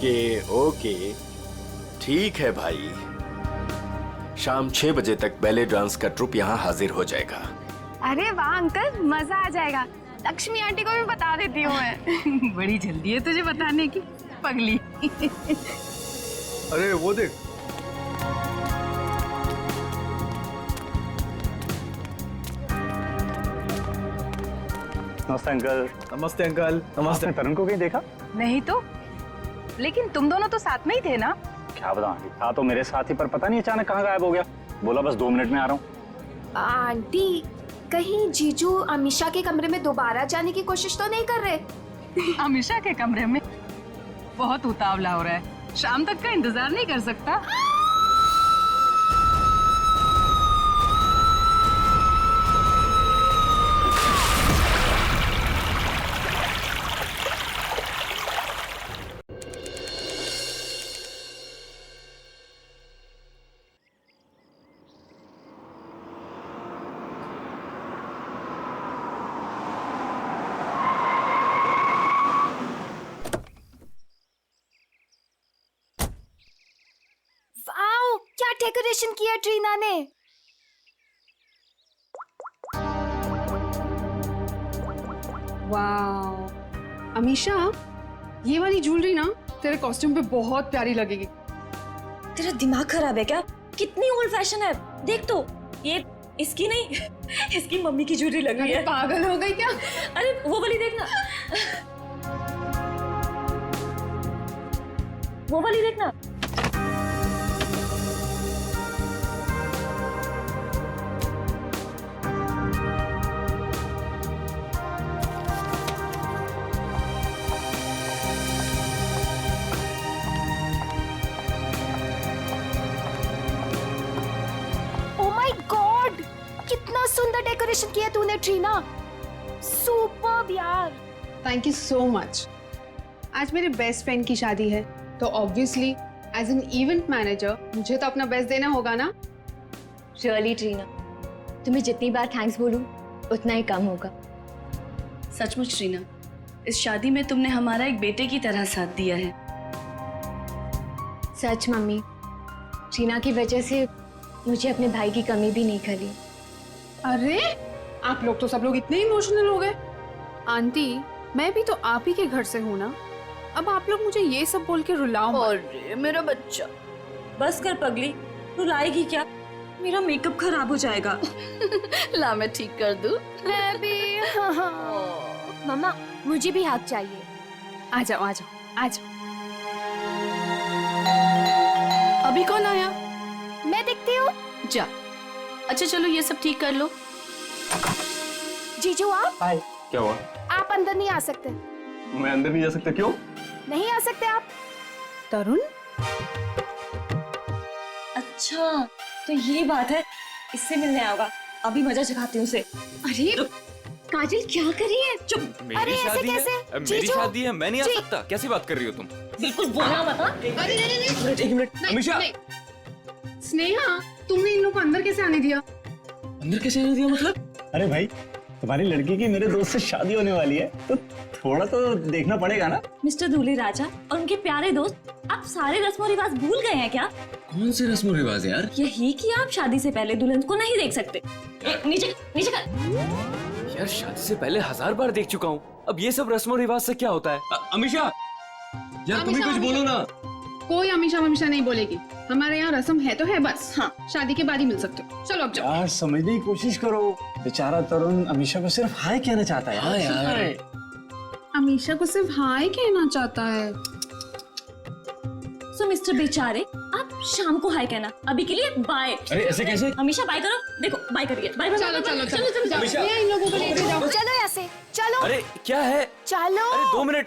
Okay okay, ठीक है भाई। शाम 6 बजे तक बैले डांस का ट्रुप यहाँ हाजिर हो जाएगा। अरे वाह अंकल, मजा आ जाएगा। लक्ष्मी आंटी को भी बता देती हूँ मैं। बड़ी जल्दी है तुझे बताने की, पगली। अरे वो देख, नमस्ते अंकल। नमस्ते अंकल। नमस्ते। आपने तरुण को कहीं देखा? नहीं तो, लेकिन तुम दोनों तो साथ में ही थे ना? क्या बताऊं, था तो मेरे साथ ही, पर पता नहीं अचानक कहाँ गायब हो गया। बोला बस 2 मिनट में आ रहा हूँ। आंटी, कहीं जीजू अमीषा के कमरे में दोबारा जाने की कोशिश तो नहीं कर रहे? अमीषा के कमरे में? बहुत उतावला हो रहा है, शाम तक का इंतजार नहीं कर सकता? वाओ, क्या डेकोरेशन किया ट्रीना ने। वाओ अमीशा, ये वाली ज्वेलरी ना तेरे कॉस्ट्यूम पे बहुत प्यारी लगेगी। तेरा दिमाग खराब है क्या? कितनी ओल्ड फैशन है, देख तो। ये इसकी नहीं, इसकी मम्मी की ज्वेलरी लग रही है। पागल हो गई क्या? अरे वो वाली देखना, वो वाली देखना। ओह माय गॉड, कितना सुंदर डेकोरेशन किया तूने ट्रीना। सुपर्ब यार। Thank you so much. आज मेरे बेस्ट फ्रेंड की शादी है, तो obviously as an event manager मुझे तो अपना बेस्ट देना होगा ना। रियली ट्रीना, तुम्हें जितनी बार थैंक्स बोलूं उतना ही कम होगा। सचमुच ट्रीना, इस शादी में तुमने हमारा एक बेटे की तरह साथ दिया है। सच मम्मी, ट्रीना की वजह से मुझे अपने भाई की कमी भी नहीं खली। अरे आप लोग तो सब लोग इतने इमोशनल हो गए। आंटी, मैं भी तो आप ही के घर से हूँ ना, अब आप लोग मुझे ये सब बोल के रुलाओ मत। अरे मेरा बच्चा। बस कर पगली, तू लाएगी क्या? मेरा मेकअप खराब हो जाएगा। ला मैं ठीक कर दूं। मैं भी। मम्मा, मुझे भी हाथ चाहिए। आ जाओ आ जाओ आ जाओ। अभी कौन आया? मैं देखती हूँ। जा। अच्छा चलो ये सब ठीक कर लो। जीजू आप हाय। क्या हुआ? आप अंदर नहीं आ सकते। मैं अंदर नहीं जा सकता? क्यों? नहीं आ सकते आप। तरुण, अच्छा तो ये बात है, इससे मिलने आऊंगा। अभी मजा चखाती हूँ उसे। अरे काजल क्या कर रही है? चुप। अरे ऐसे कैसे? मेरी शादी है, मैं नहीं आ सकता? कैसी बात कर रही हो तुम? बिल्कुल बोलना मत। हाँ? एक मिनट अमीषा। स्नेहा, तुमने इन लोग को अंदर कैसे आने दिया? अंदर कैसे आने दिया मतलब? अरे भाई, तुम्हारी लड़की की मेरे दोस्त से शादी होने वाली है, तो थोड़ा तो देखना पड़ेगा ना। मिस्टर दूल्हे राजा और उनके प्यारे दोस्त, आप सारे रस्म और रिवाज भूल गए हैं क्या? कौन से रस्म रिवाज यार? यही कि आप शादी से पहले दुल्हन को नहीं देख सकते। नीचे नीचे कर। यार शादी से पहले 1000 बार देख चुका हूँ, अब ये सब रस्म रिवाज से क्या होता है? अमीषा यार तुम ही कुछ बोलो ना। कोई अमीशा वमीशा नहीं बोलेगी। हमारे यहाँ रस्म है तो है बस। हाँ, शादी के बाद ही मिल सकते हो। चलो अब जाओ। यार समझने की कोशिश करो, बेचारा तरुण अमीषा को सिर्फ हाय कहना चाहता है। हाँ यार, अमीशा को सिर्फ हाय कहना चाहता है। सो मिस्टर बेचारे, आप शाम को हाय कहना, अभी के लिए बाय। अरे ऐसे कैसे? हमेशा बाय करो, देखो बाय करिए। Bye bye. चलो चलो चलो चलो जाओ, इन लोगों को लेके जाओ। चलो यहाँ से, चलो। अरे क्या है? चलो। अरे 2 मिनट।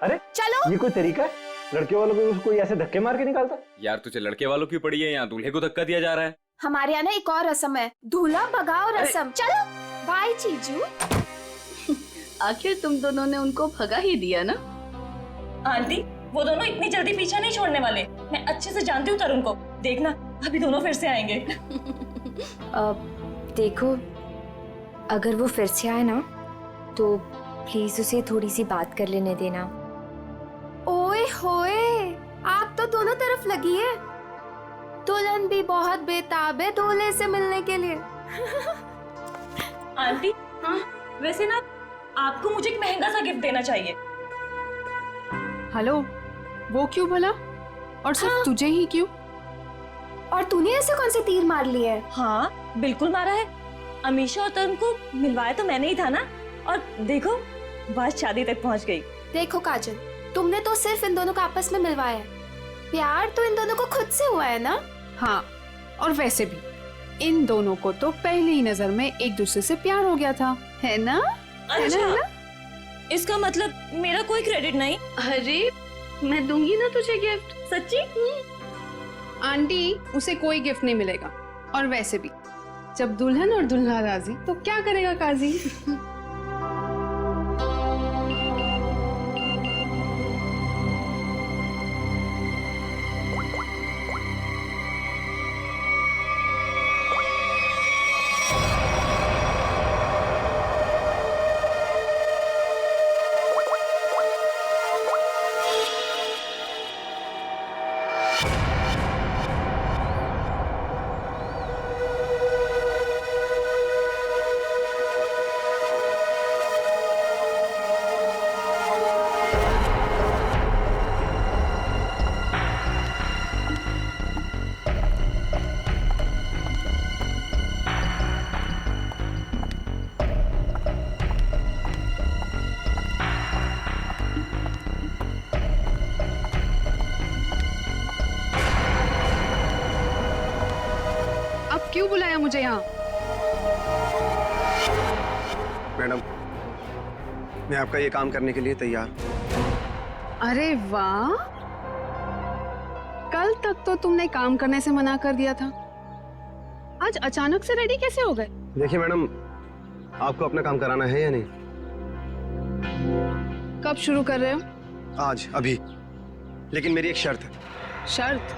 अरे चलो। ये कोई तरीका है? लड़के वालों को कोई ऐसे धक्के मार के निकालता? यार तुझे लड़के वालों की पड़ी है, यहाँ दूल्हे को धक्का दिया जा रहा है। हमारे यहाँ ना एक और रस्म है, दूल्हा भगाओ रस्म। चलो बाय जीजू। आखिर तुम दोनों ने उनको भगा ही दिया ना? आंटी, वो दोनों इतनी जल्दी पीछा नहीं छोड़ने वाले। मैं अच्छे से जानती हूँ तरुण को, देखना अभी दोनों फिर से आएंगे। देखो, अगर वो फिर से आए ना तो प्लीज उसे थोड़ी सी बात कर लेने देना। ओए होए, तो दोनों तरफ लगी है। दुल्हन भी बहुत बेताब है दूल्हे से मिलने के लिए। आंटी, हाँ वैसे ना आपको मुझे एक महंगा सा गिफ्ट देना चाहिए। हेलो, वो क्यों भला? और सिर्फ तुझे ही क्यों? और तूने ऐसे कौन से तीर मार लिए है? हाँ बिल्कुल मारा है। अमीशा और तरुण को मिलवाया तो मैंने ही था ना, और देखो बात शादी तक पहुंच गई। देखो काजल, तुमने तो सिर्फ इन दोनों को आपस में मिलवाया है, प्यार तो इन दोनों को खुद से हुआ है ना। हाँ, और वैसे भी इन दोनों को तो पहली ही नजर में एक दूसरे से प्यार हो गया था, है ना? अच्छा, इसका मतलब मेरा कोई क्रेडिट नहीं? अरे मैं दूंगी ना तुझे गिफ्ट। सच्ची? आंटी, उसे कोई गिफ्ट नहीं मिलेगा। और वैसे भी जब दुल्हन और दुल्हा राजी तो क्या करेगा काजी? क्यों बुलाया मुझे यहाँ? मैडम, मैं आपका ये काम करने के लिए तैयार। अरे वाह, कल तक तो तुमने काम करने से मना कर दिया था, आज अचानक से रेडी कैसे हो गए? देखिए मैडम, आपको अपना काम कराना है या नहीं? कब शुरू कर रहे हो? आज, अभी। लेकिन मेरी एक शर्त है। शर्त?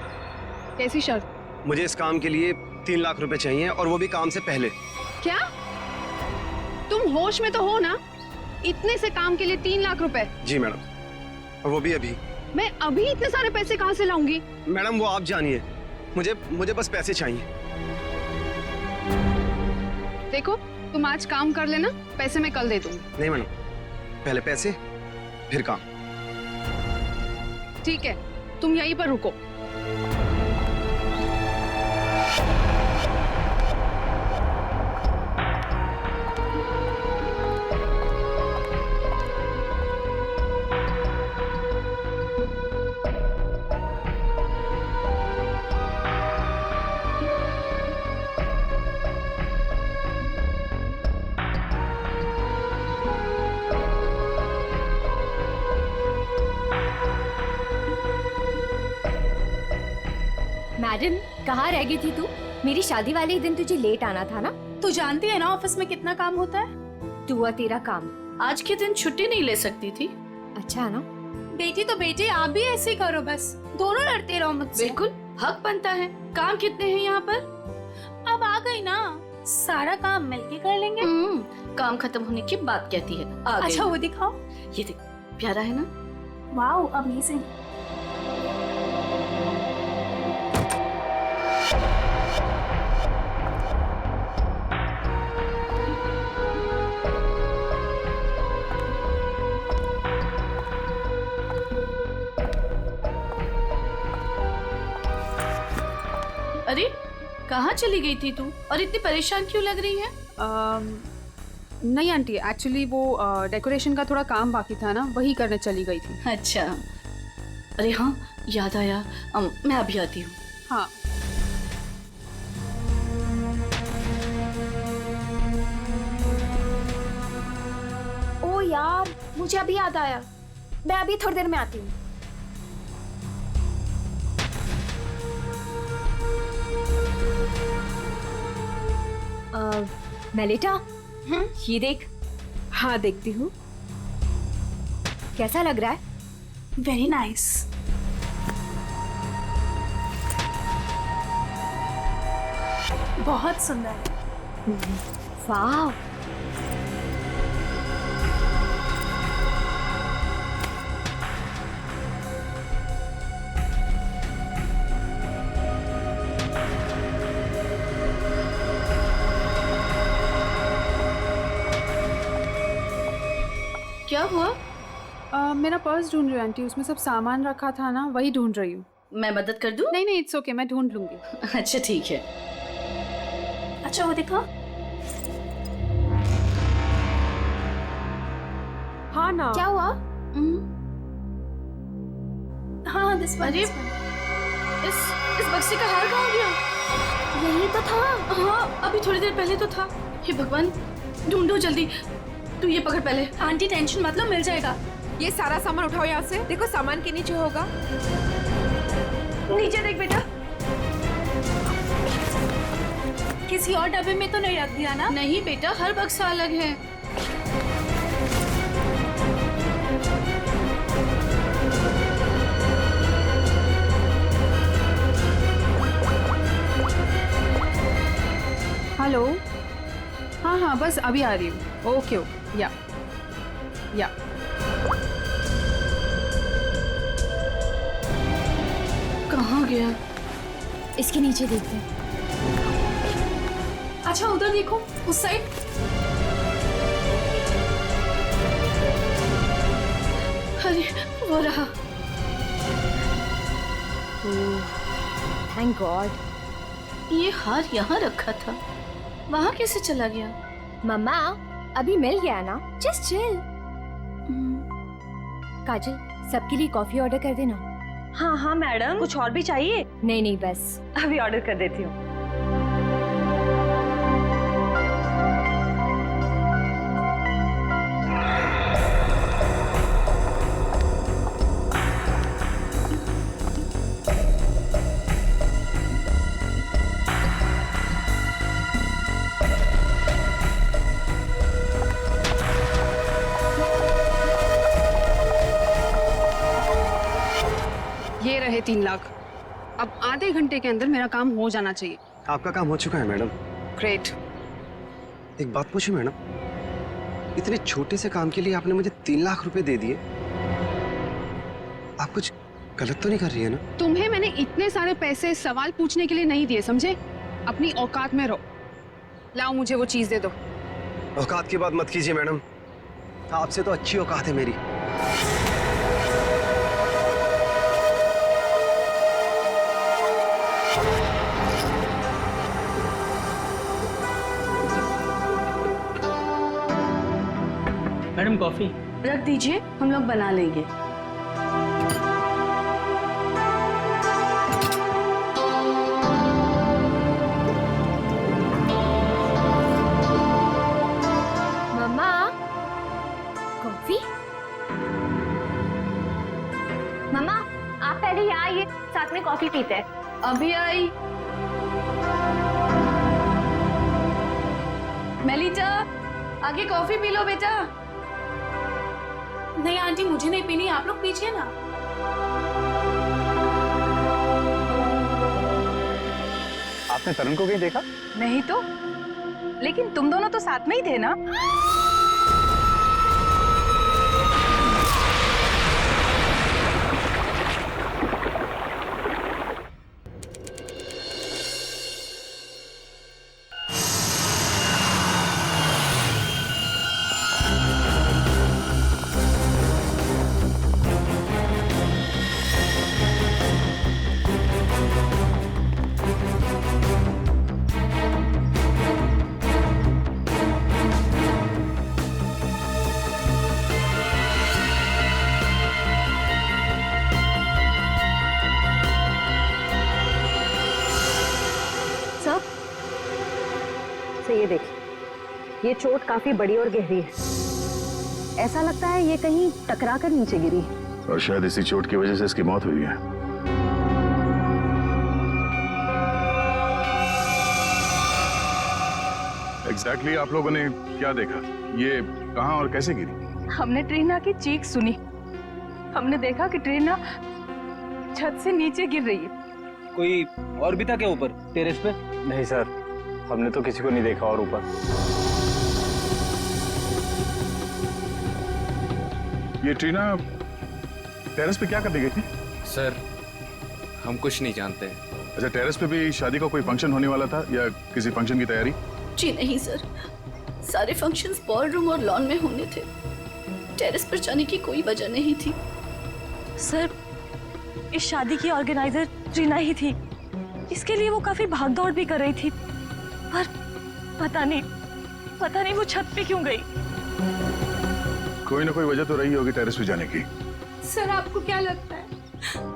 कैसी शर्त? मुझे इस काम के लिए 3 लाख रुपए चाहिए, और वो भी काम से पहले। क्या? तुम होश में तो हो ना? इतने से काम के लिए 3 लाख रुपए? जी मैडम, और वो भी अभी। मैं अभी इतने सारे पैसे कहाँ से लाऊंगी? मैडम वो आप जानिए, मुझे बस पैसे चाहिए। देखो, तुम आज काम कर लेना, पैसे मैं कल दे दूंगी। नहीं मैडम, पहले पैसे फिर काम। ठीक है, तुम यहीं पर रुको। मैडम, कहाँ रह गई थी तू? मेरी शादी वाले दिन तुझे लेट आना था ना? तू जानती है ना ऑफिस में कितना काम होता है। तू और तेरा काम। आज के दिन छुट्टी नहीं ले सकती थी। अच्छा है ना? बेटी तो बेटी, आप भी ऐसे ही करो, बस दोनों लड़ते रहो मुझसे। बिल्कुल हक बनता है। काम कितने हैं यहाँ पर? अब आ गई ना, सारा काम मिलके कर लेंगे। काम खत्म होने की बात कहती है। आ गई। अच्छा वो दिखाओ। ये देख, प्यारा है ना? Wow, amazing. अरे कहाँ चली गई थी तू, और इतनी परेशान क्यों लग रही है? नहीं आंटी, एक्चुअली वो डेकोरेशन का थोड़ा काम बाकी था ना, वही करने चली गई थी। अच्छा, अरे हाँ याद आया, मैं अभी आती हूँ। हाँ। ओ यार, मुझे अभी याद आया, मैं अभी थोड़ी देर में आती हूँ। मेलिटा, ये देख। हाँ देखती हूँ। कैसा लग रहा है? Very nice. बहुत सुंदर है। वाह। क्या हुआ? मेरा पर्स ढूंढ रही हूँ आंटी, उसमें सब सामान रखा था ना, वही ढूंढ रही हूँ। मैं मदद कर दूं? नहीं नहीं, इट्स ओके, मैं ढूंढ लूंगी। अच्छा ठीक है। अच्छा वो देखा? हाँ ना, क्या हुआ? हाँ दिस वन। अरे इस बक्से का हार कहाँ गया? यही तो था। हाँ अभी थोड़ी देर पहले तो था। हे भगवान, ढूंढो जल्दी। तू ये पकड़ पहले। आंटी टेंशन मत लो, मिल जाएगा। ये सारा सामान उठाओ यहाँ से। देखो सामान के नीचे होगा। नीचे देख बेटा। किसी और डब्बे में तो नहीं रख दिया ना? नहीं बेटा, हर बक्सा अलग है। हेलो, हाँ हाँ बस अभी आ रही हूँ। ओके ओके, या कहाँ गया? इसके नीचे देखते हैं। अच्छा उधर देखो, उस साइड। अरे वो रहा। Thank God. ये हार यहाँ रखा था, वहाँ कैसे चला गया? मम्मा अभी मिल गया ना, जस्ट चिल। काजल सबके लिए कॉफी ऑर्डर कर देना। हाँ हाँ मैडम, कुछ और भी चाहिए? नहीं नहीं बस। अभी ऑर्डर कर देती हूँ। ये रहे 3 लाख। अब आधे घंटे के अंदर मेरा काम हो जाना चाहिए। आपका काम हो चुका है मैडम। ग्रेट। एक बात पूछूं मैडम, इतने छोटे से काम के लिए आपने मुझे 3 लाख रुपए दे दिए। आप कुछ गलत तो नहीं कर रही है ना? तुम्हें मैंने इतने सारे पैसे सवाल पूछने के लिए नहीं दिए, समझे? अपनी औकात में रहो। लाओ मुझे वो चीज दे दो। औकात की बात मत कीजिए मैडम, आपसे तो अच्छी औकात है मेरी। Madam coffee. रख दीजिए, हम लोग बना लेंगे। मम्मा कॉफी। मम्मा आप पहले यहाँ आइए, साथ में कॉफी पीते हैं। अभी आई। मेलिटा, आगे कॉफी पी लो बेटा। नहीं आंटी, मुझे नहीं पीनी, आप लोग पीजिए ना। आपने तरुण को कहीं देखा? नहीं तो, लेकिन तुम दोनों तो साथ में ही थे ना? ये देखिए, ये चोट काफी बड़ी और गहरी है। ऐसा लगता है ये कहीं टकरा कर नीचे गिरी और शायद इसी चोट की वजह से इसकी मौत हुई है। एग्जैक्टली आप लोगों ने क्या देखा? ये कहाँ और कैसे गिरी? हमने ट्रीना की चीख सुनी। हमने देखा कि ट्रीना छत से नीचे गिर रही है। कोई और भी था क्या ऊपर टेरेस पे? नहीं सर, हमने तो किसी को नहीं देखा और ऊपर। ये ट्रीना टेरेस पे क्या करने गई थी? सर हम कुछ नहीं जानते। अच्छा, टेरेस पे भी शादी का कोई फंक्शन होने वाला था या किसी फंक्शन की तैयारी? जी नहीं सर, सारे फंक्शंस बॉल रूम और लॉन में होने थे। टेरेस पर जाने की कोई वजह नहीं थी। सर, इस शादी की ऑर्गेनाइजर ट्रीना ही थी। इसके लिए वो काफी भागदौड़ भी कर रही थी, पर पता नहीं वो छत पे क्यों गई। कोई ना कोई वजह तो रही होगी टेरेस पे जाने की। सर, आपको क्या लगता है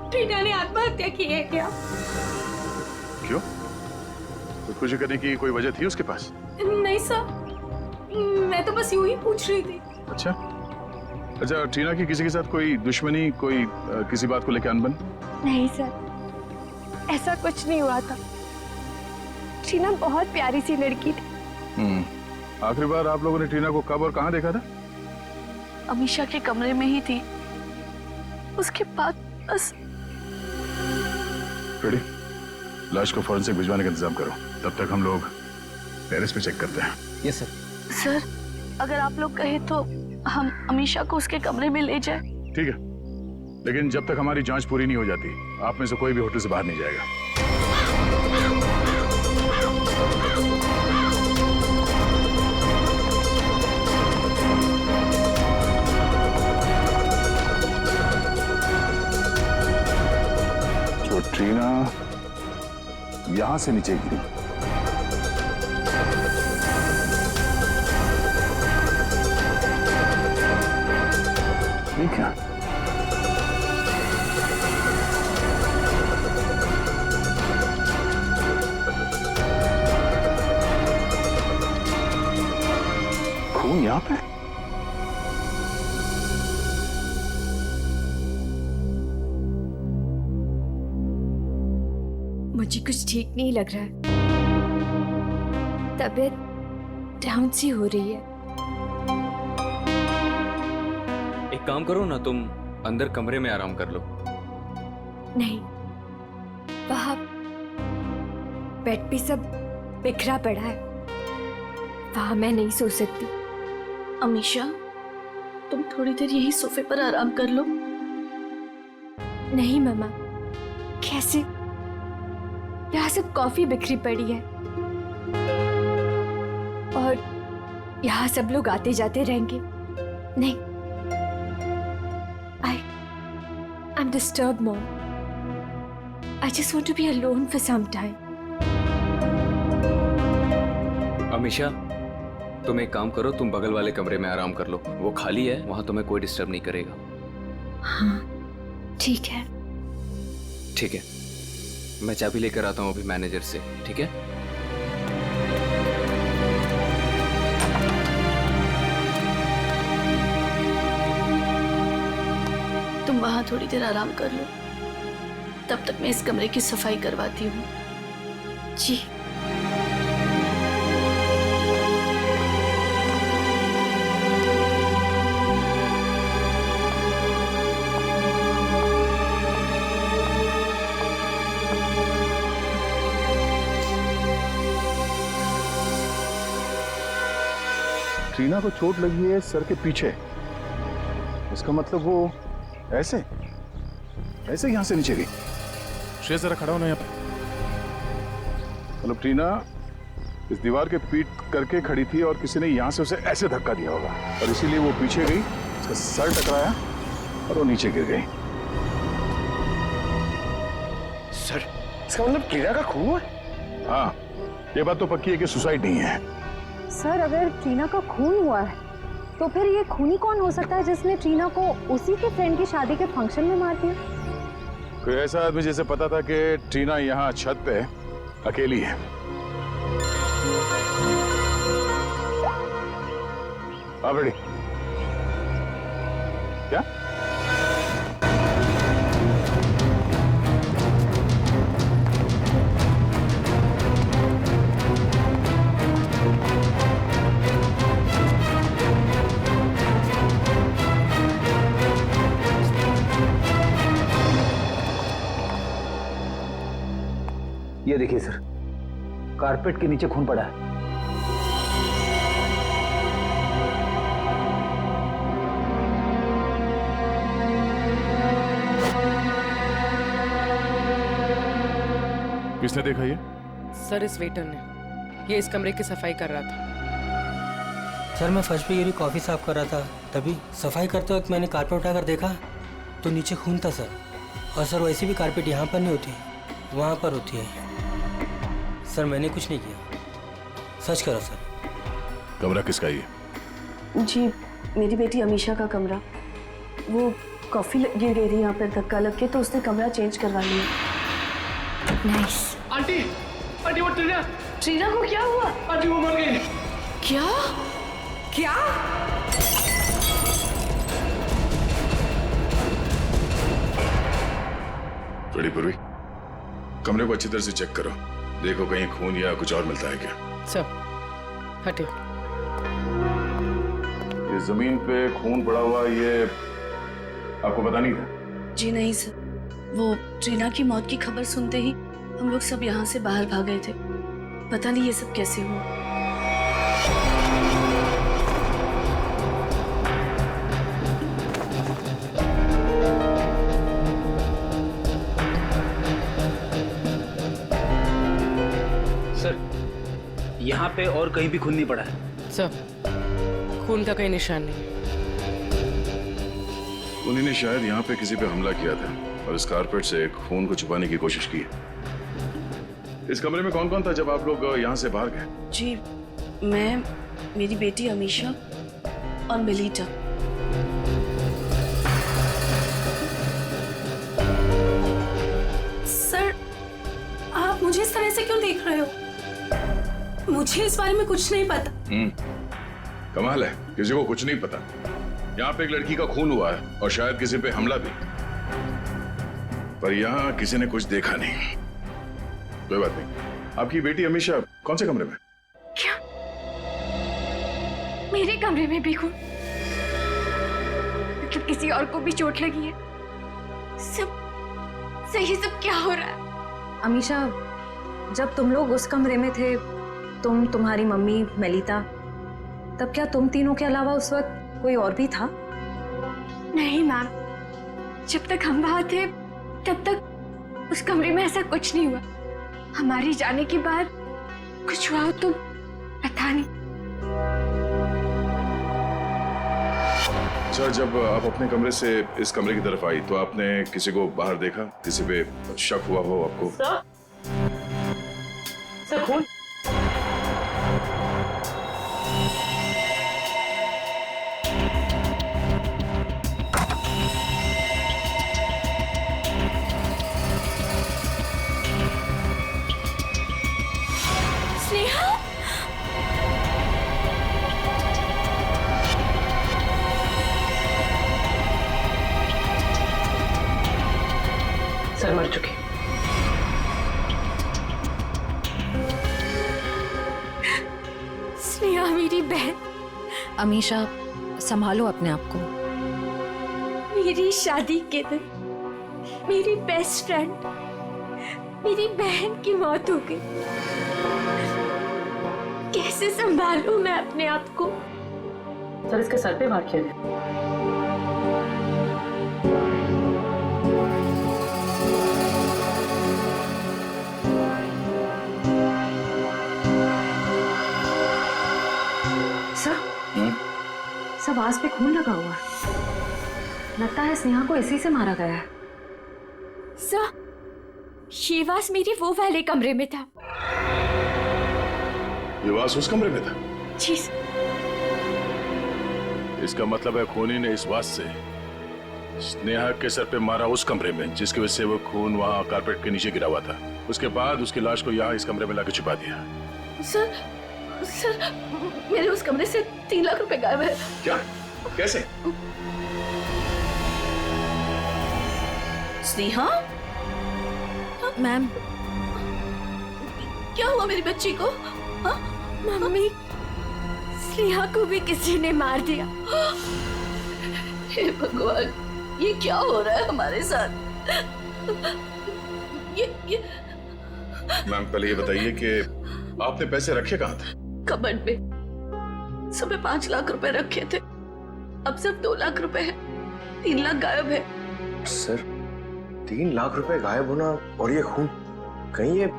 ट्रीना ने आत्महत्या की है क्या? क्यों? खुदकुशी करने की कोई वजह थी उसके पास? नहीं सर, मैं तो बस यूं ही पूछ रही थी। अच्छा, ट्रीना की किसी के साथ कोई दुश्मनी, कोई किसी बात को लेकर अनबन? नहीं सर, ऐसा कुछ नहीं हुआ था। ट्रीना बहुत प्यारी सी लड़की थी। आखिरी बार आप लोगों ने ट्रीना को कब और कहाँ देखा था? अमीशा के कमरे में ही थी, उसके बाद बस। रेडी, लाश को फॉरेंसिक भिजवाने का इंतजाम करो, तब तक हम लोग टेरेस पे चेक करते हैं। Yes sir. सर, अगर आप लोग कहे तो हम अमीशा को उसके कमरे में ले जाए। ठीक है, लेकिन जब तक हमारी जांच पूरी नहीं हो जाती, आप में से कोई भी होटल से बाहर नहीं जाएगा। जो ट्रीना यहां से नीचे गिरी, ठीक है? खून यहाँ पे? मुझे कुछ ठीक नहीं लग रहा है। तबीयत डाउन सी हो रही है। एक काम करो ना, तुम अंदर कमरे में आराम कर लो। नहीं, वहां बेड पे सब बिखरा पड़ा है, वहां मैं नहीं सो सकती। अमीशा, तुम थोड़ी देर यही सोफे पर आराम कर लो। नहीं मम्मा, कैसे? यहाँ सब कॉफी बिखरी पड़ी है और यहाँ सब लोग आते जाते रहेंगे। नहीं, I'm disturbed, Mom. I just want to be alone for some time. Amisha, तुम एक काम करो, तुम बगल वाले कमरे में आराम कर लो, वो खाली है, वहां तुम्हें कोई डिस्टर्ब नहीं करेगा। हाँ, ठीक है। ठीक है, मैं चाबी लेकर आता हूँ अभी मैनेजर से, ठीक है? तुम वहां थोड़ी देर आराम कर लो, तब तक मैं इस कमरे की सफाई करवाती हूँ। जी। ट्रीना को चोट लगी है सर के पीछे, इसका मतलब वो ऐसे यहां से नीचे गई। श्रेय, जरा खड़ा होना यहाँ पे। मतलब ट्रीना इस दीवार के पीट करके खड़ी थी और किसी ने यहां से उसे ऐसे धक्का दिया होगा और इसीलिए वो पीछे गई, उसका सर टकराया और वो नीचे गिर गई। सर, इसका मतलब ट्रीना का खून हुआ है? हाँ, ये बात तो पक्की है कि सुसाइड नहीं है। सर, अगर ट्रीना का खून हुआ है तो फिर ये खूनी कौन हो सकता है जिसने ट्रीना को उसी के फ्रेंड की शादी के फंक्शन में मार दिया? कोई ऐसा आदमी जिसे पता था कि ट्रीना यहाँ छत पे अकेली है। आप रेडी? क्या? ये देखिए सर, कारपेट के नीचे खून पड़ा है। किसने देखा ये? सर, इस वेटर ने। ये इस कमरे की सफाई कर रहा था। सर, मैं फर्श पे गिरी कॉफी साफ कर रहा था, तभी सफाई करते वक्त मैंने कारपेट उठाकर देखा तो नीचे खून था सर। और सर वैसे भी कारपेट यहाँ पर नहीं होती, वहाँ पर होती है। सर मैंने कुछ नहीं किया, सच करो सर। कमरा किसका ये? जी मेरी बेटी अमीशा का कमरा। वो कॉफी गिर गई थी यहाँ पर धक्का लग के, तो उसने कमरा चेंज करवा लिया। नाइस। आंटी आंटी वो ट्रीना ट्रीना को क्या हुआ? आंटी वो मर गई। क्या क्या? बड़ी पूर्वी, कमरे को अच्छी तरह से चेक करो, देखो कहीं खून या कुछ और मिलता है क्या। सब हटे। ये जमीन पे खून पड़ा हुआ, ये आपको पता नहीं था? जी नहीं सर, वो ट्रीना की मौत की खबर सुनते ही हम लोग सब यहाँ से बाहर भाग गए थे। पता नहीं ये सब कैसे हुआ। यहाँ पे और कहीं भी खून नहीं पड़ा है। सब खून का कोई निशान नहीं। उन्हीं ने शायद यहाँ पे किसी पे हमला किया था और इस कारपेट से खून को छुपाने की कोशिश की। इस कमरे में कौन कौन था जब आप लोग यहाँ से बाहर गए? जी मैं, मेरी बेटी अमीशा और मेलिटा। सर आप मुझे इस तरह से क्यों देख रहे हो? मुझे इस बारे में कुछ नहीं पता। कमाल है, किसी को कुछ नहीं पता। यहाँ पे एक लड़की का खून हुआ है और शायद किसी पे हमला भी, पर यहाँ किसी ने कुछ देखा नहीं। कोई बात नहीं। आपकी बेटी अमीशा कौन से कमरे में? क्या मेरे कमरे में भी खून? मतलब किसी और को भी चोट लगी है? सब सही, सब क्या हो रहा है? अमीशा, जब तुम लोग उस कमरे में थे, तुम, तुम्हारी मम्मी, मेलिता, तब क्या तुम तीनों के अलावा उस वक्त कोई और भी था? नहीं मैम, जब तक हम वहां थे तब तक उस कमरे में ऐसा कुछ नहीं हुआ। हमारे जाने के बाद कुछ हुआ तो पता नहीं। अच्छा, जब आप अपने कमरे से इस कमरे की तरफ आई तो आपने किसी को बाहर देखा? किसी पे शक हुआ हो आपको? सर खून? सर मर चुके। स्नेहा मेरी बहन। अमीशा, संभालो अपने आप को। मेरी शादी के दिन मेरी बेस्ट फ्रेंड, मेरी बहन की मौत हो गई। कैसे संभालूं मैं अपने आप को? सर इसके सर पे वार किया गया। सब आस पे खून लगा हुआ है। लगता है स्नेहा को इसी से मारा गया है। सर, शेवास मेरे वो वाले कमरे में था। ये वास उस कमरे में था? जी। इसका मतलब है खूनी ने इस वास से स्नेहा के सर पे मारा उस कमरे में, जिसकी वजह से वो खून वहाँ कारपेट के नीचे गिरा हुआ था। उसके बाद उसकी लाश को यहाँ इस कमरे में लाकर छुपा दिया। सर मेरे उस कमरे से 3 लाख रुपए गायब है। क्या? कैसे? स्नेहा? मैम, क्या हुआ मेरी बच्ची को? मम्मी, स्नेहा को भी किसी ने मार दिया। हे भगवान, ये क्या हो रहा है हमारे साथ? ये मैम पहले ये बताइए कि आपने पैसे रखे कहाँ थे? कबर्ड में। सुबह 5 लाख रुपए रखे थे, अब सिर्फ 2 लाख रुपए है। 3 लाख गायब है। सर, 3 लाख रुपए गायब होना और ये खून, कहीं ये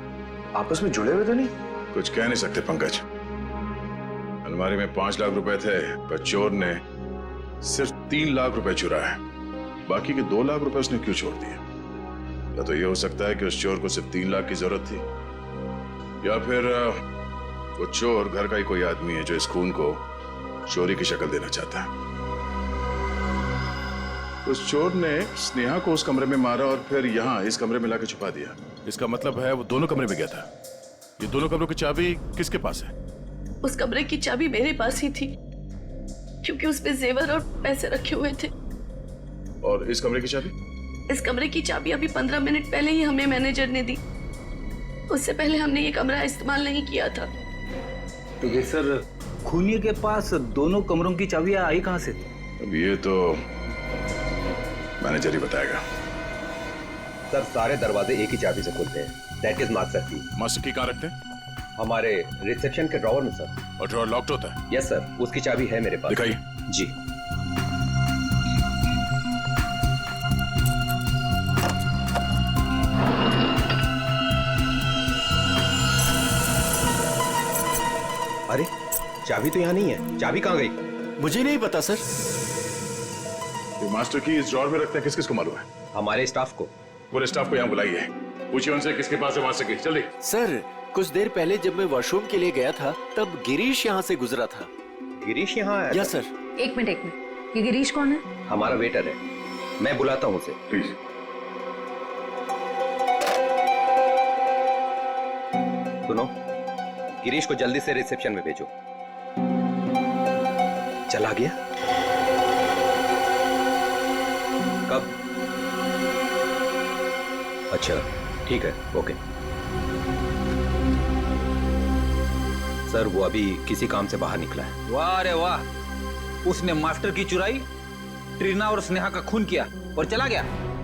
आपस में जुड़े हुए तो नहीं? कुछ कह नहीं सकते पंकज। अलमारी में 5 लाख रुपए थे, पर चोर ने सिर्फ 3 लाख रुपए चुराए हैं, बाकी के 2 लाख रुपए उसने क्यों छोड़ दिए? या तो ये हो सकता है कि उस चोर को सिर्फ 3 लाख की जरूरत थी, या फिर वो चोर घर का ही कोई आदमी है जो इस खून को चोरी की शक्ल देना चाहता है। उस चोर ने स्नेहा को उस कमरे में मारा और फिर यहाँ इस कमरे में लाके छुपा दिया। इसका मतलब है वो दोनों कमरे में गया था। ये दोनों कमरों की चाबी किसके पास है? उस कमरे की चाबी मेरे पास ही थी, क्योंकि उसमें जेवर और पैसे रखे हुए थे। और इस कमरे की चाबी? इस कमरे की चाबी अभी 15 मिनट पहले ही हमें मैनेजर ने दी। उससे पहले हमने ये कमरा इस्तेमाल नहीं किया था। तो ये सर खूनी के पास दोनों कमरों की चाबियां आई कहां से? अब ये तो मैनेजर ही बताएगा। सर सारे दरवाजे एक ही चाबी से खुलते हैं। दैट इज मास्टर की। मास्टर की कहाँ रखते हैं? हमारे रिसेप्शन के ड्रॉवर में सर। और ड्रॉवर लॉक्ड होता है? यस सर, उसकी चाबी है मेरे पास। दिखाइए। जी। अरे चाबी तो यहाँ नहीं है, चाबी कहाँ गई? मुझे नहीं पता सर। ये मास्टर की इस ड्रॉवर में रखते हैं, किस किस को मालूम है? हमारे स्टाफ को। पूरे स्टाफ को यहाँ बुलाइए, पूछिए उनसे किसके पास है मास्टर की। जल्दी। सर कुछ देर पहले जब मैं वॉशरूम के लिए गया था तब गिरीश यहाँ से गुजरा था। गिरीश यहाँ आया? Yes sir. एक मिनट, ये गिरीश कौन है? हमारा वेटर है, मैं बुलाता हूँ उसे। प्लीज। सुनो, गिरीश को जल्दी से रिसेप्शन में भेजो। चला गया? कब? अच्छा ठीक है, ओके। सर वो अभी किसी काम से बाहर निकला है। वाह रे वाह, उसने मास्टर की चुराई, ट्रीना और स्नेहा का खून किया और चला गया।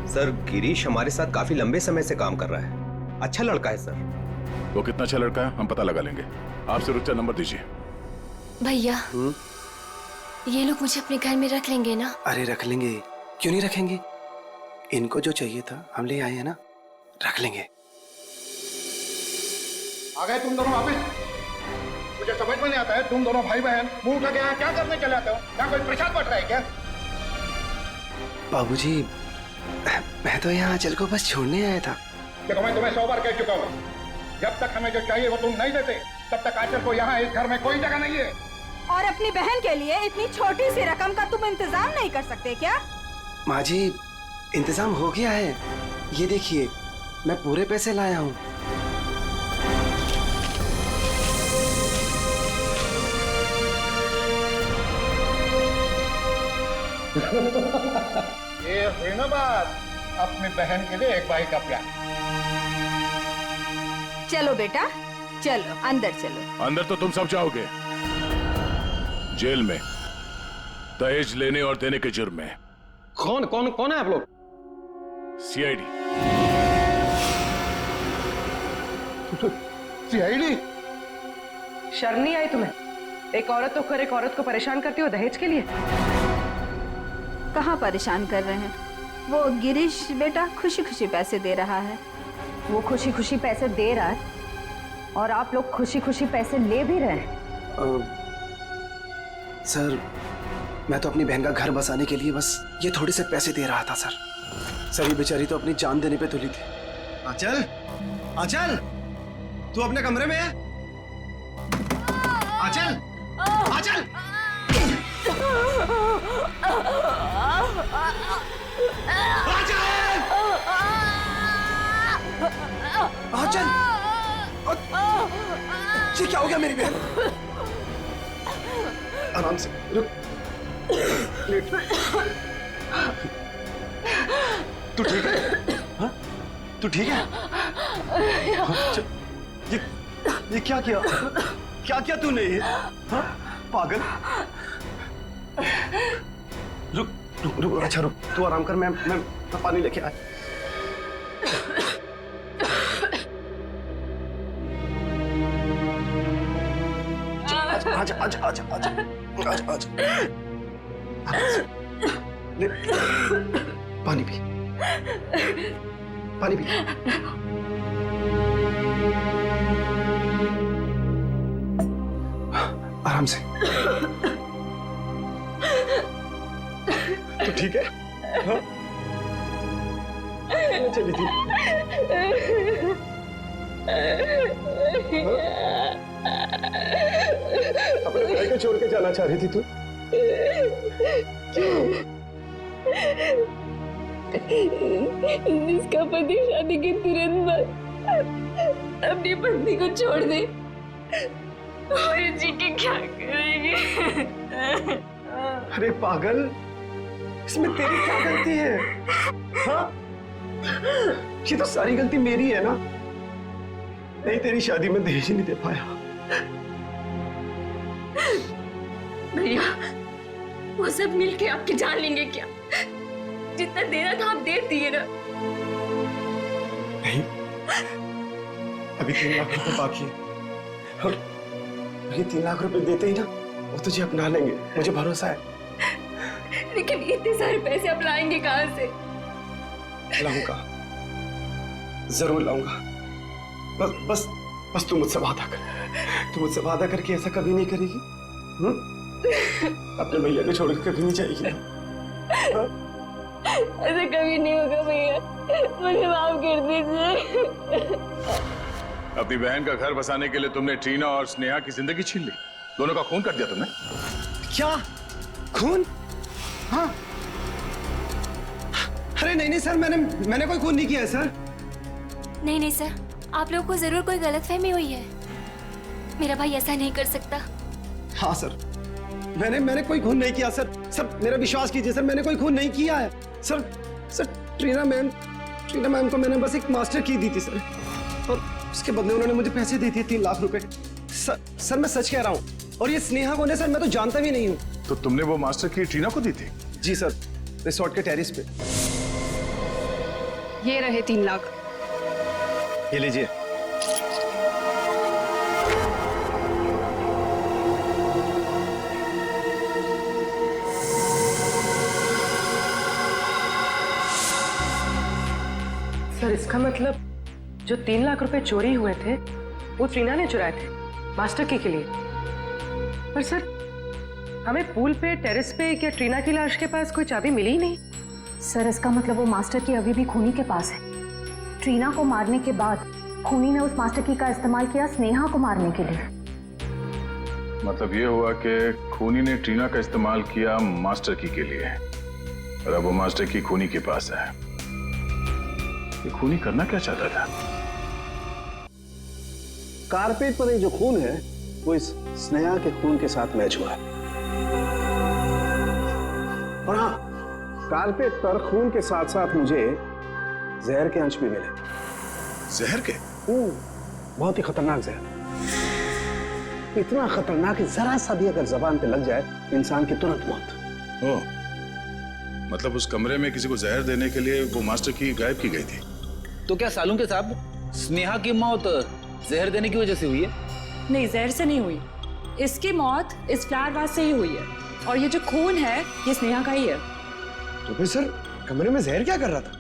सर गिरीश हमारे साथ काफी लंबे समय से काम कर रहा है, अच्छा लड़का है सर। वो कितना अच्छा लड़का है हम पता लगा लेंगे। आप सिर्फ उसका नंबर दीजिए। भैया ये लोग मुझे अपने घर में रख लेंगे ना? अरे रख लेंगे, क्यों नहीं रखेंगे? इनको जो चाहिए था हम ले आए हैं ना, रख लेंगे। आ गए तुम दोनों वापिस? मुझे समझ में नहीं आता है, तुम दोनों भाई बहन मुंह उठा के यहाँ क्या करने चले आते हो? यहाँ कोई प्रसाद बट रहा है क्या? बाबूजी मैं तो यहाँ आंचल को बस छोड़ने आया था। देखो मैं तुम्हें 100 बार कह चुका हूँ, जब तक हमें जो चाहिए वो तुम नहीं देते तब तक आंचल को यहाँ इस घर में कोई जगह नहीं है। और अपनी बहन के लिए इतनी छोटी सी रकम का तुम इंतजाम नहीं कर सकते क्या? माँ जी इंतजाम हो गया है, ये देखिए मैं पूरे पैसे लाया हूँ। ये हुई ना बात, अपनी बहन के लिए एक भाई का प्यार। चलो बेटा चलो, अंदर चलो। अंदर तो तुम सब जाओगे, जेल में दहेज लेने और देने के जुर्म में। कौन कौन कौन है आप लोग? सीआईडी। सीआईडी? शर्म नहीं आई तुम्हें? एक औरत होकर एक औरत को परेशान करती हो दहेज के लिए? कहाँ परेशान कर रहे हैं? वो गिरीश बेटा खुशी खुशी पैसे दे रहा है। वो खुशी खुशी पैसे दे रहा है और आप लोग खुशी खुशी पैसे ले भी रहे हैं। सर मैं तो अपनी बहन का घर बसाने के लिए बस ये थोड़े से पैसे दे रहा था सर। सर ये बेचारी तो अपनी जान देने पे तुली थी। आंचल, आंचल, तू अपने कमरे में है? आंचल, आंचल! आंचल! ये क्या हो गया मेरी बहन? आराम से रुक। तू ठीक है? हाँ? तू ठीक है? ये क्या किया? क्या किया तूने? हाँ? पागल। रुक रुक रुक, अच्छा रुक, तू आराम कर, मैं पानी लेके आया। आजा आजा आजा आजा आजा आजा, ले पानी पी, पानी पी। आराम से। तो ठीक है हाँ? चली थी अपने भाई को छोड़ के जाना चाह रही थी तू? जिसका पति शादी के तुरंत बाद अपनी पत्नी को छोड़ दे और जी के क्या करेंगे? अरे पागल, इसमें तेरी क्या गलती है? हाँ? ये तो सारी गलती मेरी है ना। नहीं, तेरी शादी में दहेज नहीं दे पाया। भैया, वो सब मिलके आपकी जान लेंगे क्या? जितना देना था आप दे दिए ना। नहीं, अभी 3 लाख रुपए बाकी है और ये 3 लाख रुपए देते ही ना वो तुझे अपना लेंगे, मुझे भरोसा है। लेकिन इतने सारे पैसे आप लाएंगे कहाँ से? लाऊंगा, जरूर लाऊंगा। बस तू मुझसे वादा कर। तू मुझसे वादा करके ऐसा कभी नहीं करेगी? अपने भैया को छोड़ के कभी नहीं जाएगी ना? ऐसा कभी नहीं होगा भैया, मुझे माफ कर दीजिए। अपनी बहन का घर बसाने के लिए तुमने ट्रीना और स्नेहा की जिंदगी छीन ली। दोनों का खून कर दिया तुमने। क्या खून? हाँ। अरे नहीं सर, मैंने कोई खून नहीं किया है सर। नहीं सर, आप लोगों को जरूर कोई गलतफहमी हुई है। मेरा भाई ऐसा नहीं कर सकता। हाँ सर, मैंने कोई खून नहीं किया सर। सर मेरा विश्वास कीजिए सर, मैंने कोई खून नहीं किया है सर। ट्रीना मैम को मैंने बस एक मास्टर की दी थी सर, और उसके बदले उन्होंने मुझे पैसे दे दिए 3 लाख रुपए। सर मैं सच कह रहा हूँ। और ये स्नेहा कौन है सर, मैं तो जानता भी नहीं हूँ। तो तुमने वो मास्टर की ट्रीना को दी थी? जी सर, रिसोर्ट के टेरिस पे। ये रहे 3 लाख। ये लीजिए। सर इसका मतलब जो 3 लाख रुपए चोरी हुए थे वो ट्रीना ने चुराए थे मास्टर की के लिए। पर सर हमें पूल पे, टेरेस पे क्या ट्रीना की लाश के पास कोई चाबी मिली ही नहीं। सर इसका मतलब वो मास्टर की अभी भी खूनी के पास है। ट्रीना को मारने के बाद खूनी ने उस मास्टर की का इस्तेमाल किया स्नेहा को मारने के लिए। मतलब ये हुआ कि खूनी ने ट्रीना का इस्तेमाल किया मास्टर की के लिए, और अब वो मास्टर की खूनी के पास है। ये खूनी करना क्या चाहता था? कारपेट पर जो खून है वो इस स्नेहा के खून के साथ मैच हुआ है। और हाँ, कारपेट पर खून के साथ साथ मुझे जहर के अंश भी मिले। जहर के? बहुत ही खतरनाक जहर। इतना खतरनाक कि जरा सा भी अगर जबान पे लग जाए इंसान की तुरंत मौत। ओह, मतलब उस कमरे में किसी को जहर देने के लिए वो मास्टर की गायब की गई थी। तो क्या सालून के साहब स्नेहा की मौत जहर देने की वजह से हुई है? नहीं, जहर से नहीं हुई। इसकी मौत इस फ्लावर वास से ही हुई है, और ये जो खून है ये स्नेहा का ही है। तो फिर सर कमरे में जहर क्या कर रहा था?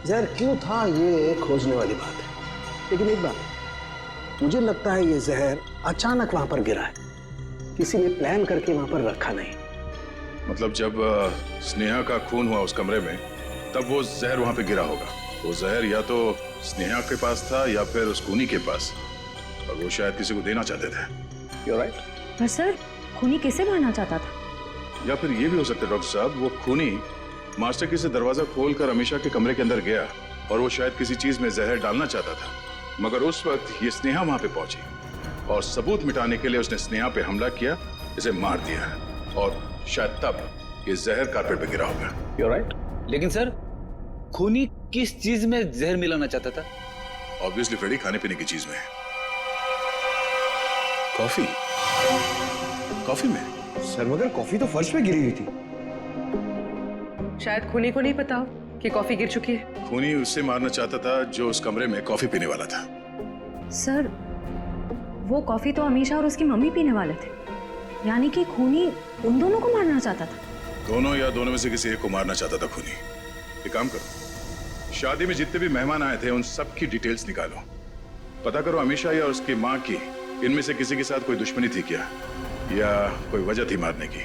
जहर क्यों था ये खोजने वाली बात है, लेकिन एक बात मुझे लगता है ये जहर अचानक वहां पर गिरा है, किसी ने प्लान करके वहां पर रखा नहीं। मतलब जब स्नेहा का खून हुआ उस कमरे में तब वो जहर वहां पे गिरा होगा। वो जहर या तो स्नेहा के पास था या फिर उस खूनी के पास, और वो शायद किसी को देना चाहते थे। You're right? पर सर खूनी किसे मारना चाहता था? या फिर ये भी हो सकता है डॉक्टर साहब, वो खूनी मास्टर की से दरवाजा खोलकर अमीशा के कमरे के अंदर गया और वो शायद किसी चीज में जहर डालना चाहता था, मगर उस वक्त ये स्नेहा वहां पे पहुंची और सबूत मिटाने के लिए उसने स्नेहा पे हमला किया, इसे मार दिया, और शायद तब ये जहर कारपेट पे गिरा होगा। You're right? लेकिन सर खूनी किस चीज में जहर मिलाना चाहता था? ऑब्वियसली फ्रेडी खाने पीने की चीज में। कॉफी में? सर मगर कॉफी तो फर्श पे गिरी हुई थी। शायद खूनी को नहीं पता हो कि कॉफी गिर चुकी है। खूनी उससे मारना चाहता था जो उस कमरे में कॉफी पीने वाला था। सर वो कॉफी तो अमीशा और उसकी मम्मी पीने वाले थे, यानी कि खूनी उन दोनों को मारना चाहता था। दोनों या दोनों में से किसी एक को मारना चाहता था खूनी। एक काम करो, शादी में जितने भी मेहमान आए थे उन सब की डिटेल्स निकालो, पता करो अमीशा या उसकी माँ की इनमें से किसी के साथ कोई दुश्मनी थी क्या, या कोई वजह थी मारने की।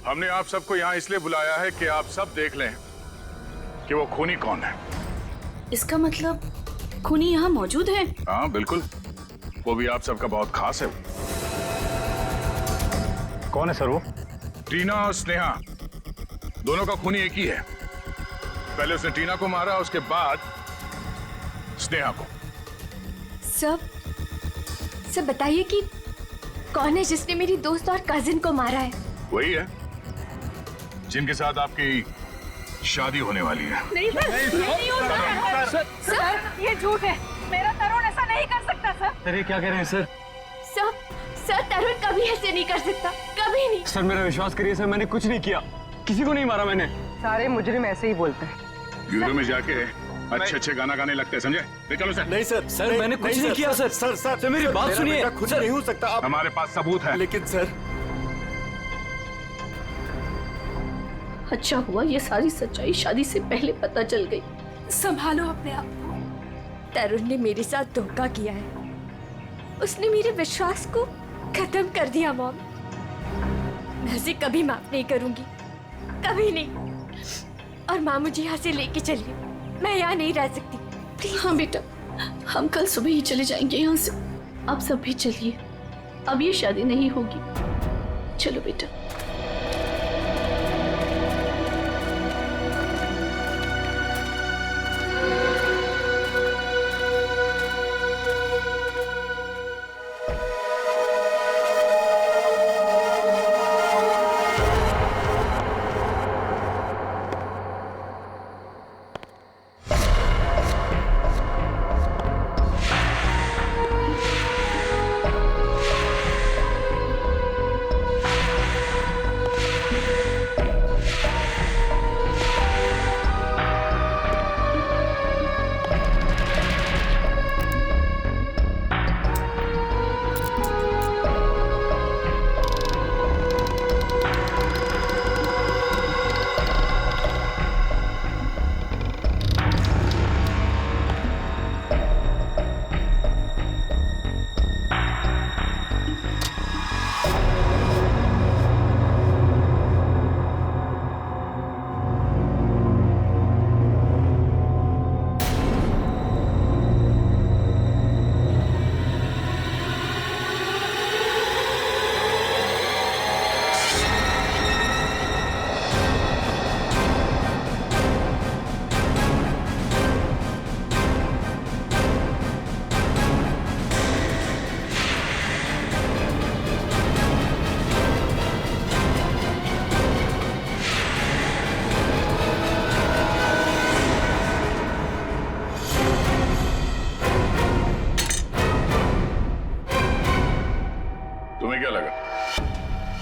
हमने आप सबको यहाँ इसलिए बुलाया है कि आप सब देख लें कि वो खूनी कौन है। इसका मतलब खूनी यहाँ मौजूद है? हाँ बिल्कुल, वो भी आप सबका बहुत खास है। कौन है सर वो? टीना और स्नेहा दोनों का खूनी एक ही है। पहले उसने टीना को मारा, उसके बाद स्नेहा को। सब बताइए कि कौन है जिसने मेरी दोस्त और कजिन को मारा है? वही है जिनके साथ आपकी शादी होने वाली है। नहीं सर, ये नहीं हो सकता। सर ये झूठ है, मेरा तरुण ऐसा नहीं कर सकता सर। सर ये क्या कह रहे हैं सर? सर तरुण कभी ऐसे नहीं कर सकता, कभी नहीं। सर मेरा विश्वास करिए सर, मैंने कुछ नहीं किया, किसी को नहीं मारा मैंने। सारे मुजरिम ऐसे ही बोलते हैं। ब्यूरो में जाके अच्छे गाना गाने लगते हैं, समझे? चलो सर। नहीं सर, सर मैंने कुछ नहीं किया सर। सर मेरी बात सुनिए। खुद नहीं हो सकता आप। हमारे पास सबूत है। लेकिन सर अच्छा हुआ ये सारी सच्चाई शादी से पहले पता चल गई। संभालो अपने आप को। तरुण ने मेरे साथ धोखा किया है, उसने मेरे विश्वास को खत्म कर दिया मॉम। मैं उसे कभी माफ नहीं करूंगी, कभी नहीं। और माँ मुझे यहाँ से लेके चलिए, मैं यहाँ नहीं रह सकती। हाँ बेटा, हम कल सुबह ही चले जाएंगे यहाँ से। आप सब भी चलिए, अब ये शादी नहीं होगी। चलो बेटा।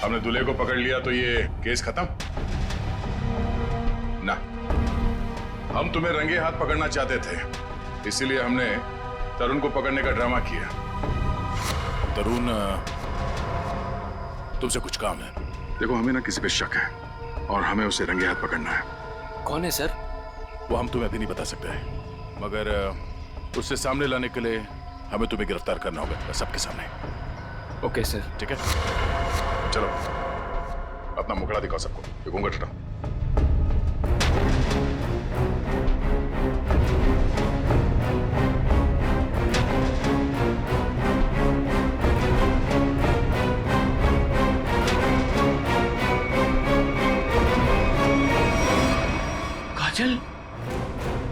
हमने दूल्हे को पकड़ लिया तो ये केस खत्म ना। हम तुम्हें रंगे हाथ पकड़ना चाहते थे, इसीलिए हमने तरुण को पकड़ने का ड्रामा किया। तरुण, तुमसे कुछ काम है। देखो, हमें ना किसी पे शक है और हमें उसे रंगे हाथ पकड़ना है। कौन है सर? वो हम तुम्हें अभी नहीं बता सकते हैं, मगर उससे सामने लाने के लिए हमें तुम्हें गिरफ्तार करना होगा सबके सामने। Okay sir. ठीक है, चलो अपना मुखड़ा दिखाओ सबको। ये घूंघट हटाओ। काजल,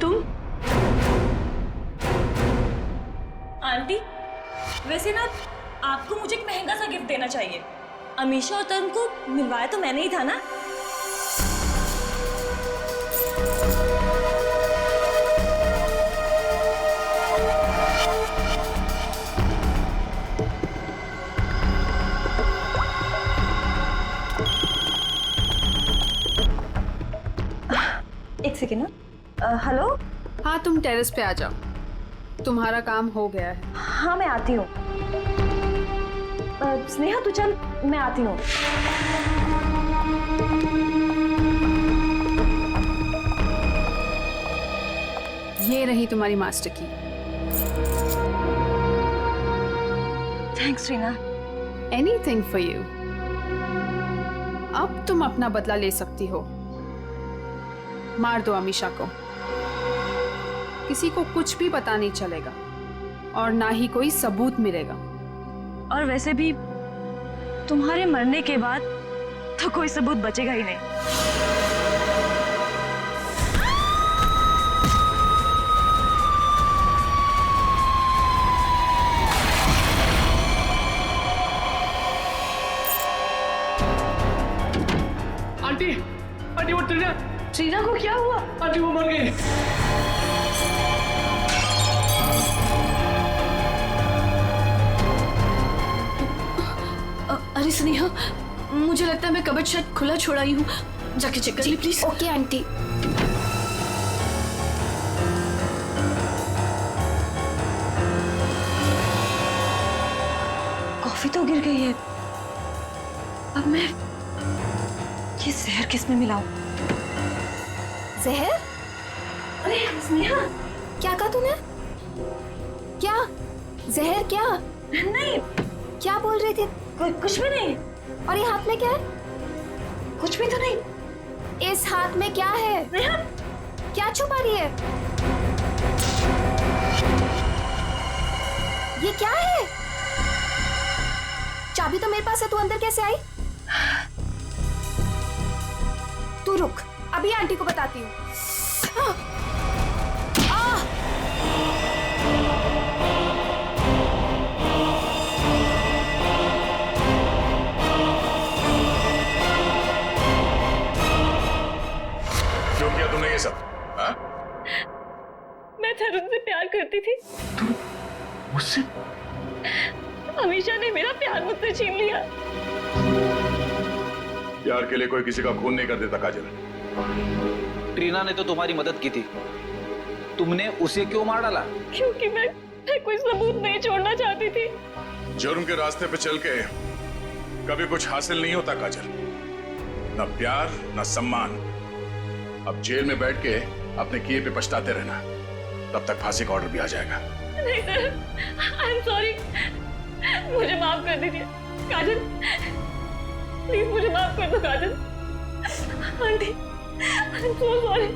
तुम? आंटी, वैसे ना आपको मुझे एक महंगा सा गिफ्ट देना चाहिए। अमीशा और तरुण को मिलवाया तो मैंने ही था ना। एक सेकेंड ना। हेलो। हाँ, तुम टेरेस पे आ जाओ, तुम्हारा काम हो गया है। हाँ मैं आती हूँ। स्नेहा तू चल, मैं आती हूँ। ये रही तुम्हारी मास्टर की। Thanks Reena. Anything for you. अब तुम अपना बदला ले सकती हो। मार दो अमीशा को, किसी को कुछ भी पता नहीं चलेगा और ना ही कोई सबूत मिलेगा। और वैसे भी तुम्हारे मरने के बाद तो कोई सबूत बचेगा ही नहीं। आंटी, आंटी वो ट्रीना को क्या हुआ? आंटी वो मर गई। अरे स्नेहा, मुझे लगता है मैं कबर्ड शायद खुला छोड़ा ही हूँ, जाके चेक कर ली प्लीज। Okay aunty. कॉफी तो गिर गई है, अब मैं ये जहर किस में मिलाऊं? जहर? अरे स्नेहा, क्या कहा तूने? क्या जहर? क्या नहीं, क्या बोल रही थी? कुछ भी नहीं। और ये हाथ में क्या है? कुछ भी तो नहीं। इस हाथ में क्या है? क्या छुपा रही है? ये क्या है? चाबी तो मेरे पास है, तू अंदर कैसे आई? तू रुक, अभी आंटी को बताती हूँ। क्यों किया तुमने ये सब? हाँ? मैं तरुण से प्यार करती थी। मुझसे? अमीशा ने मेरा प्यार मुझसे छीन लिया। प्यार के लिए कोई किसी का खून नहीं कर देता काजल। ट्रीना ने तो तुम्हारी मदद की थी, तुमने उसे क्यों मार डाला? क्योंकि मैं कोई सबूत नहीं छोड़ना चाहती थी। जुर्म के रास्ते पे चल के कभी कुछ हासिल नहीं होता काजल, न प्यार न सम्मान। अब जेल में बैठ के अपने किए पे पछताते रहना, तब तक फांसी का ऑर्डर भी आ जाएगा। नहीं सर, आई एम सॉरी, मुझे माफ कर दीजिए काजल, प्लीज मुझे माफ कर दो Kajal. Aunty, I am so sorry.